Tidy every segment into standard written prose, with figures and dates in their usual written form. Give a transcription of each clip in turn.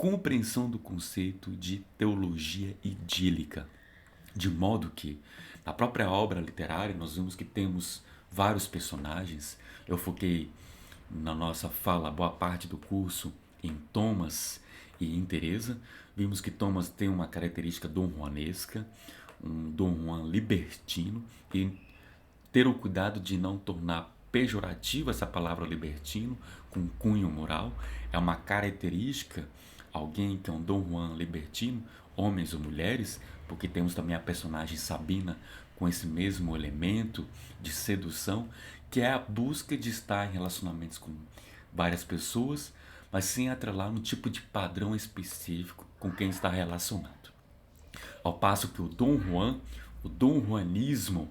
compreensão do conceito de teologia idílica. De modo que, na própria obra literária, nós vemos que temos vários personagens. Eu foquei na nossa fala, boa parte do curso, em Thomas e em Teresa. Vimos que Thomas tem uma característica dom-juanesca, um Dom Juan libertino, e ter o cuidado de não tornar pejorativa essa palavra libertino com cunho moral é uma característica. Alguém que é um Dom Juan libertino, homens ou mulheres, porque temos também a personagem Sabina com esse mesmo elemento de sedução, que é a busca de estar em relacionamentos com várias pessoas, mas sem atrelar um tipo de padrão específico com quem está relacionado. Ao passo que o Dom Juanismo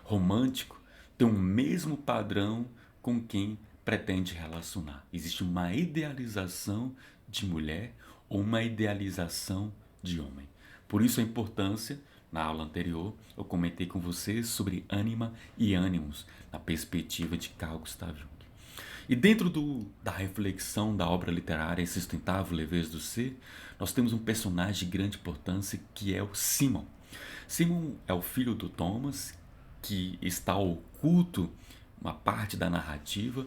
romântico, tem o mesmo padrão com quem pretende relacionar. Existe uma idealização de mulher ou uma idealização de homem. Por isso a importância, na aula anterior, eu comentei com vocês sobre ânima e ânimos, na perspectiva de Carl Gustav Jung. E dentro da reflexão da obra literária Insustentável Leveza do Ser, nós temos um personagem de grande importância que é o Simon. Simon é o filho do Thomas, que está oculto uma parte da narrativa.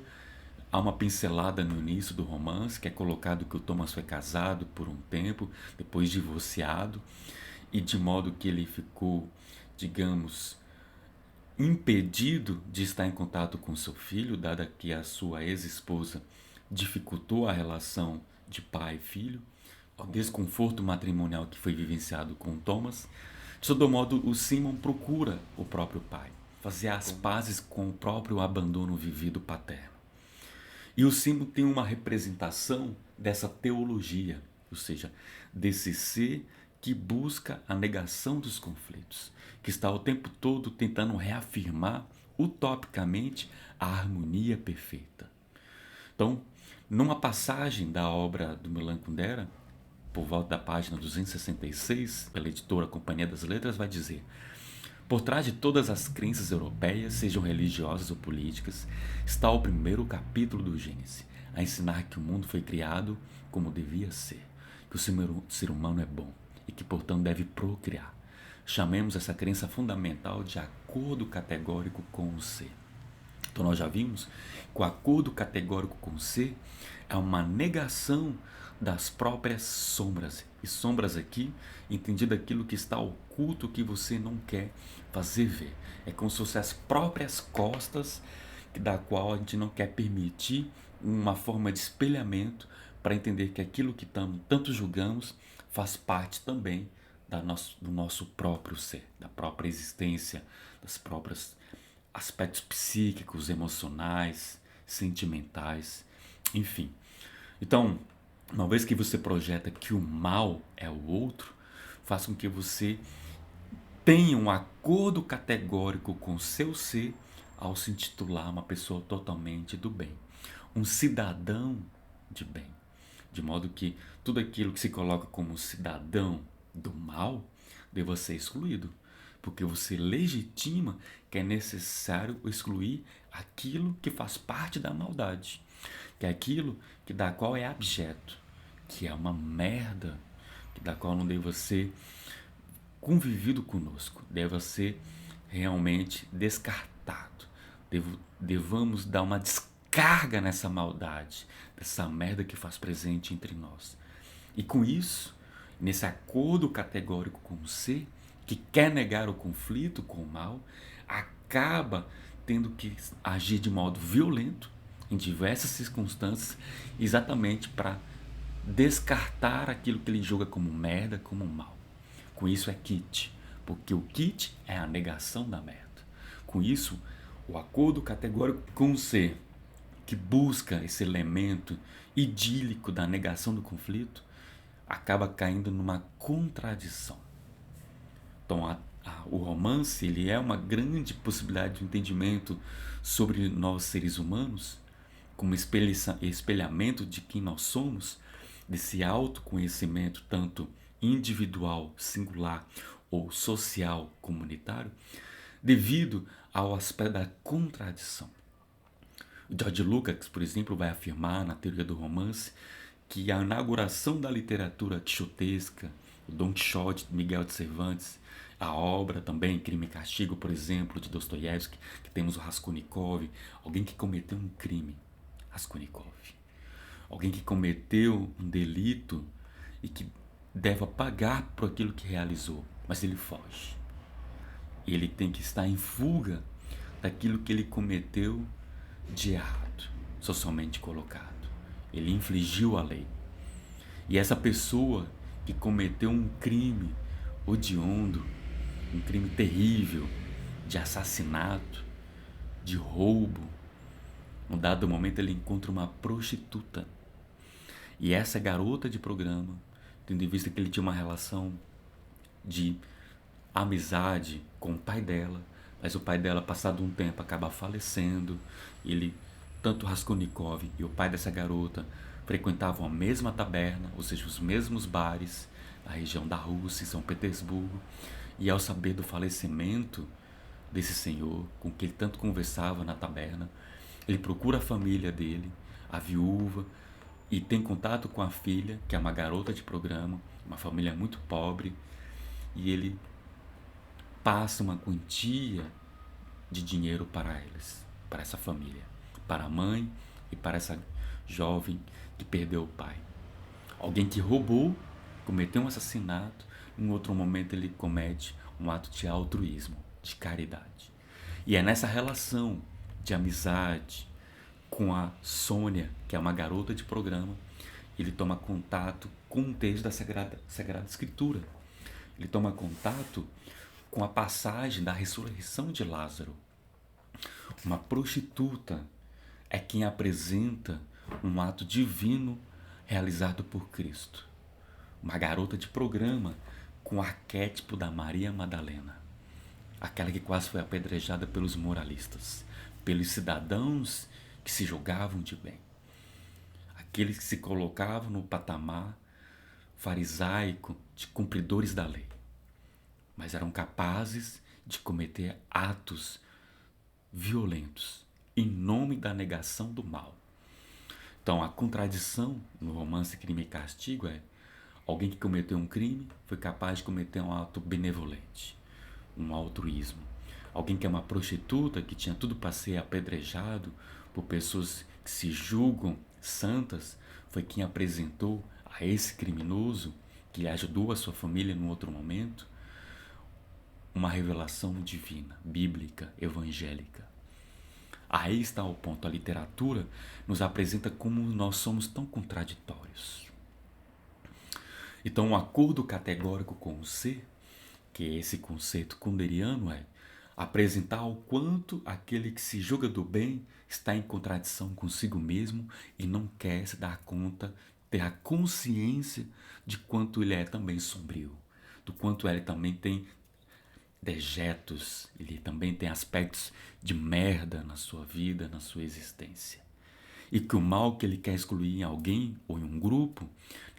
Há uma pincelada no início do romance, que é colocado que o Thomas foi casado por um tempo, depois divorciado, e de modo que ele ficou, digamos, impedido de estar em contato com seu filho, dada que a sua ex-esposa dificultou a relação de pai e filho, o desconforto matrimonial que foi vivenciado com Thomas. De todo modo, o Simon procura o próprio pai, fazer as pazes com o próprio abandono vivido paterno. E o Simon tem uma representação dessa teologia, ou seja, desse ser que busca a negação dos conflitos, que está o tempo todo tentando reafirmar utopicamente a harmonia perfeita. Então, numa passagem da obra do Milan Kundera, por volta da página 266, pela editora Companhia das Letras, vai dizer: por trás de todas as crenças europeias, sejam religiosas ou políticas, está o primeiro capítulo do Gênesis, a ensinar que o mundo foi criado como devia ser, que o ser humano é bom e que, portanto, deve procriar. Chamemos essa crença fundamental de acordo categórico com o ser. Então nós já vimos que o acordo categórico com o ser é uma negação das próprias sombras. E sombras aqui, entendido aquilo que está oculto, que você não quer fazer ver. É como se fossem as próprias costas da qual a gente não quer permitir uma forma de espelhamento para entender que aquilo que tanto julgamos faz parte também do nosso próprio ser, da própria existência, das próprias aspectos psíquicos, emocionais, sentimentais, enfim. Então, uma vez que você projeta que o mal é o outro, faz com que você tenha um acordo categórico com o seu ser ao se intitular uma pessoa totalmente do bem, um cidadão de bem. De modo que tudo aquilo que se coloca como cidadão do mal deva ser excluído, porque você legitima que é necessário excluir aquilo que faz parte da maldade, que é aquilo da qual é abjeto, que é uma merda, da qual não deva ser convivido conosco, deva ser realmente descartado. Devamos dar uma descarga nessa maldade, dessa merda que faz presente entre nós. E com isso, nesse acordo categórico com o ser, que quer negar o conflito com o mal, acaba tendo que agir de modo violento em diversas circunstâncias, exatamente para descartar aquilo que ele julga como merda, como mal. Com isso é kit, porque o kit é a negação da merda. Com isso, o acordo categórico com o ser, que busca esse elemento idílico da negação do conflito, acaba caindo numa contradição. Então, o romance ele é uma grande possibilidade de entendimento sobre nós seres humanos, como espelhamento de quem nós somos, desse autoconhecimento tanto individual, singular ou social, comunitário, devido ao aspecto da contradição. George Lukács, por exemplo, vai afirmar na teoria do romance que a inauguração da literatura quixotesca, o Dom Quixote de Miguel de Cervantes, a obra também, Crime e Castigo, por exemplo, de Dostoiévski, que temos o Raskolnikov, alguém que cometeu um crime, Raskolnikov. Alguém que cometeu um delito e que deve pagar por aquilo que realizou, mas ele foge. Ele tem que estar em fuga daquilo que ele cometeu de errado, socialmente colocado. Ele infringiu a lei. E essa pessoa que cometeu um crime hediondo, um crime terrível, de assassinato, de roubo, num dado momento ele encontra uma prostituta. E essa garota de programa, tendo em vista que ele tinha uma relação de amizade com o pai dela, mas o pai dela, passado um tempo, acaba falecendo. Ele, tanto Raskolnikov e o pai dessa garota, frequentavam a mesma taberna, ou seja, os mesmos bares, na região da Rússia, em São Petersburgo. E ao saber do falecimento desse senhor, com quem ele tanto conversava na taberna, ele procura a família dele, a viúva, e tem contato com a filha, que é uma garota de programa, uma família muito pobre, e ele passa uma quantia de dinheiro para eles, para essa família, para a mãe e para essa jovem que perdeu o pai. Alguém que roubou, cometeu um assassinato, em outro momento ele comete um ato de altruísmo, de caridade. E é nessa relação de amizade com a Sônia, que é uma garota de programa, ele toma contato com um texto da Sagrada Escritura. Ele toma contato com a passagem da ressurreição de Lázaro. Uma prostituta é quem apresenta um ato divino realizado por Cristo. Uma garota de programa com o arquétipo da Maria Madalena, aquela que quase foi apedrejada pelos moralistas, pelos cidadãos que se julgavam de bem, aqueles que se colocavam no patamar farisaico de cumpridores da lei, mas eram capazes de cometer atos violentos em nome da negação do mal. Então, a contradição no romance Crime e Castigo é: alguém que cometeu um crime foi capaz de cometer um ato benevolente, um altruísmo. Alguém que é uma prostituta, que tinha tudo para ser apedrejado por pessoas que se julgam santas, foi quem apresentou a esse criminoso, que ajudou a sua família num outro momento, uma revelação divina, bíblica, evangélica. Aí está o ponto. A literatura nos apresenta como nós somos tão contraditórios. Então, um acordo categórico com o ser, que é esse conceito kunderiano, é apresentar o quanto aquele que se julga do bem está em contradição consigo mesmo e não quer se dar conta, ter a consciência de quanto ele é também sombrio, do quanto ele também tem dejetos, ele também tem aspectos de merda na sua vida, na sua existência. E que o mal que ele quer excluir em alguém ou em um grupo,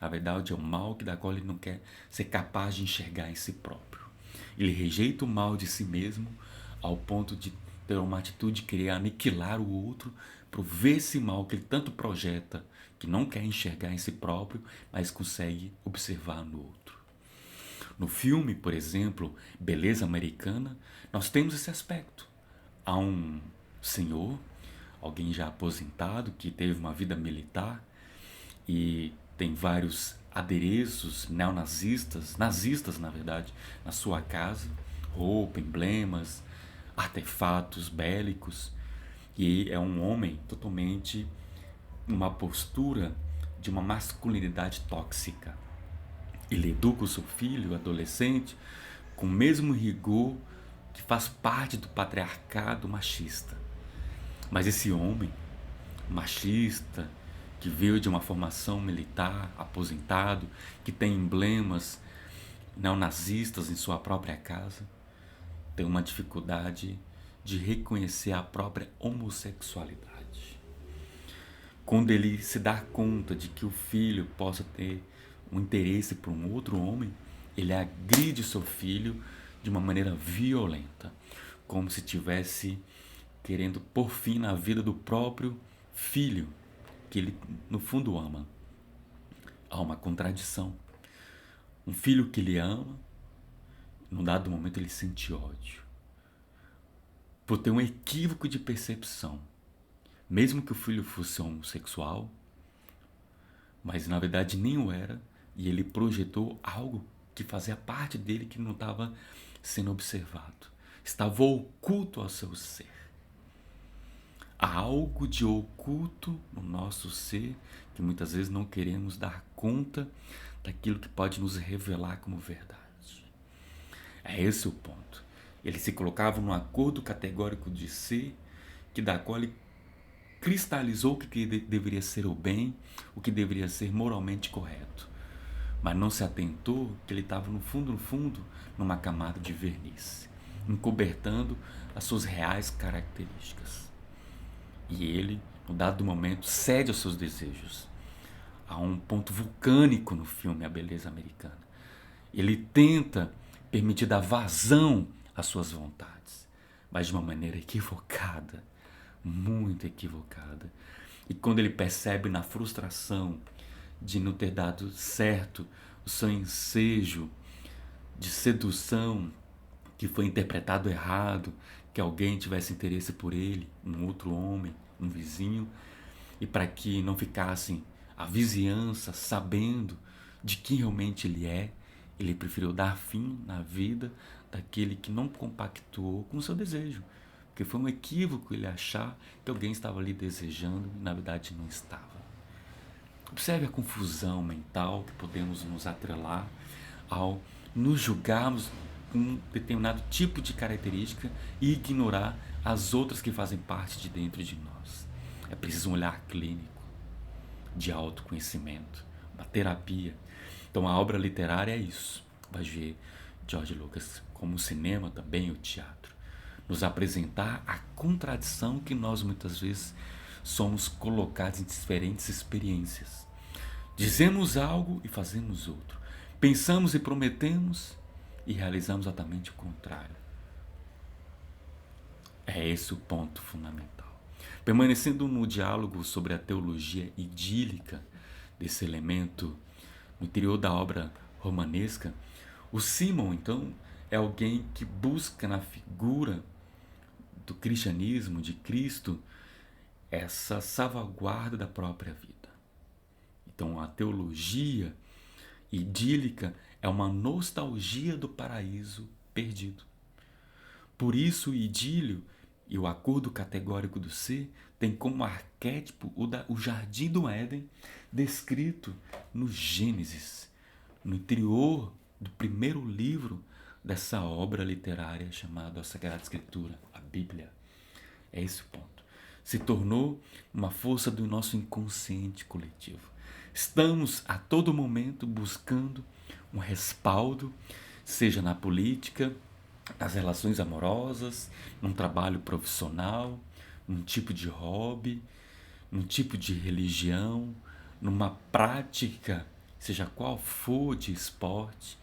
na verdade é um mal da qual ele não quer ser capaz de enxergar em si próprio. Ele rejeita o mal de si mesmo ao ponto de ter uma atitude de querer aniquilar o outro para ver esse mal que ele tanto projeta, que não quer enxergar em si próprio, mas consegue observar no outro. No filme, por exemplo, Beleza Americana, nós temos esse aspecto. Há um senhor, alguém já aposentado, que teve uma vida militar e tem vários adereços neonazistas, nazistas na verdade, na sua casa, roupa, emblemas, artefatos bélicos, e é um homem totalmente numa postura de uma masculinidade tóxica. Ele educa o seu filho, adolescente, com o mesmo rigor que faz parte do patriarcado machista. Mas esse homem machista, que veio de uma formação militar, aposentado, que tem emblemas neonazistas em sua própria casa, tem uma dificuldade de reconhecer a própria homossexualidade. Quando ele se dá conta de que o filho possa ter um interesse por um outro homem, ele agride seu filho de uma maneira violenta, como se estivesse querendo pôr fim na vida do próprio filho, que ele no fundo ama. Há uma contradição. Um filho que ele ama, num dado momento ele sente ódio. Por ter um equívoco de percepção. Mesmo que o filho fosse homossexual, mas na verdade nem o era, e ele projetou algo que fazia parte dele que não estava sendo observado. Estava oculto ao seu ser. Há algo de oculto no nosso ser que muitas vezes não queremos dar conta daquilo que pode nos revelar como verdade. É esse o ponto. Ele se colocava num acordo categórico de ser, que da qual ele cristalizou o que deveria ser o bem, o que deveria ser moralmente correto. Mas não se atentou que ele estava no fundo, numa camada de verniz, encobertando as suas reais características. E ele, no dado momento, cede aos seus desejos. Há um ponto vulcânico no filme A Beleza Americana. Ele tenta permitir dar vazão às suas vontades, mas de uma maneira equivocada, muito equivocada. E quando ele percebe na frustração de não ter dado certo o seu ensejo de sedução, que foi interpretado errado, que alguém tivesse interesse por ele, um outro homem, um vizinho, e para que não ficasse a vizinhança sabendo de quem realmente ele é, ele preferiu dar fim na vida daquele que não compactuou com o seu desejo. Porque foi um equívoco ele achar que alguém estava ali desejando e na verdade não estava. Observe a confusão mental que podemos nos atrelar ao nos julgarmos com um determinado tipo de característica e ignorar as outras que fazem parte de dentro de nós. É preciso um olhar clínico, de autoconhecimento, uma terapia. Então a obra literária é isso. Vai ver George Lucas como o cinema também, o teatro. Nos apresentar a contradição que nós muitas vezes somos colocados em diferentes experiências. Dizemos algo e fazemos outro. Pensamos e prometemos e realizamos exatamente o contrário. É esse o ponto fundamental. Permanecendo no diálogo sobre a teologia idílica desse elemento no interior da obra romanesca, o Simon, então, é alguém que busca na figura do cristianismo, de Cristo, essa salvaguarda da própria vida. Então, a teologia idílica é uma nostalgia do paraíso perdido. Por isso, o idílio e o acordo categórico do ser tem como arquétipo o jardim do Éden, descrito no Gênesis, no interior do primeiro livro dessa obra literária chamada a Sagrada Escritura, a Bíblia. É esse o ponto. Se tornou uma força do nosso inconsciente coletivo. Estamos a todo momento buscando um respaldo, seja na política, nas relações amorosas, num trabalho profissional, num tipo de hobby, num tipo de religião, numa prática, seja qual for de esporte,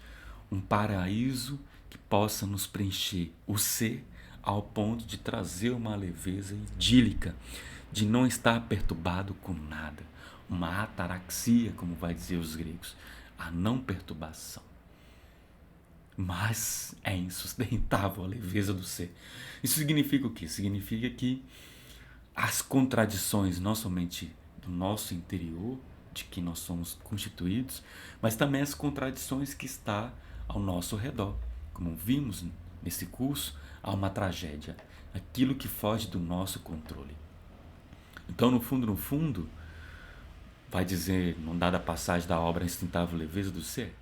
um paraíso que possa nos preencher o ser ao ponto de trazer uma leveza idílica, de não estar perturbado com nada, uma ataraxia, como vai dizer os gregos, a não perturbação. Mas é insustentável a leveza do ser. Isso significa o quê? Significa que as contradições, não somente do nosso interior, de que nós somos constituídos, mas também as contradições que está ao nosso redor. Como vimos nesse curso, há uma tragédia, aquilo que foge do nosso controle. Então, no fundo, vai dizer, numa dada passagem da obra Instintável Leveza do Ser,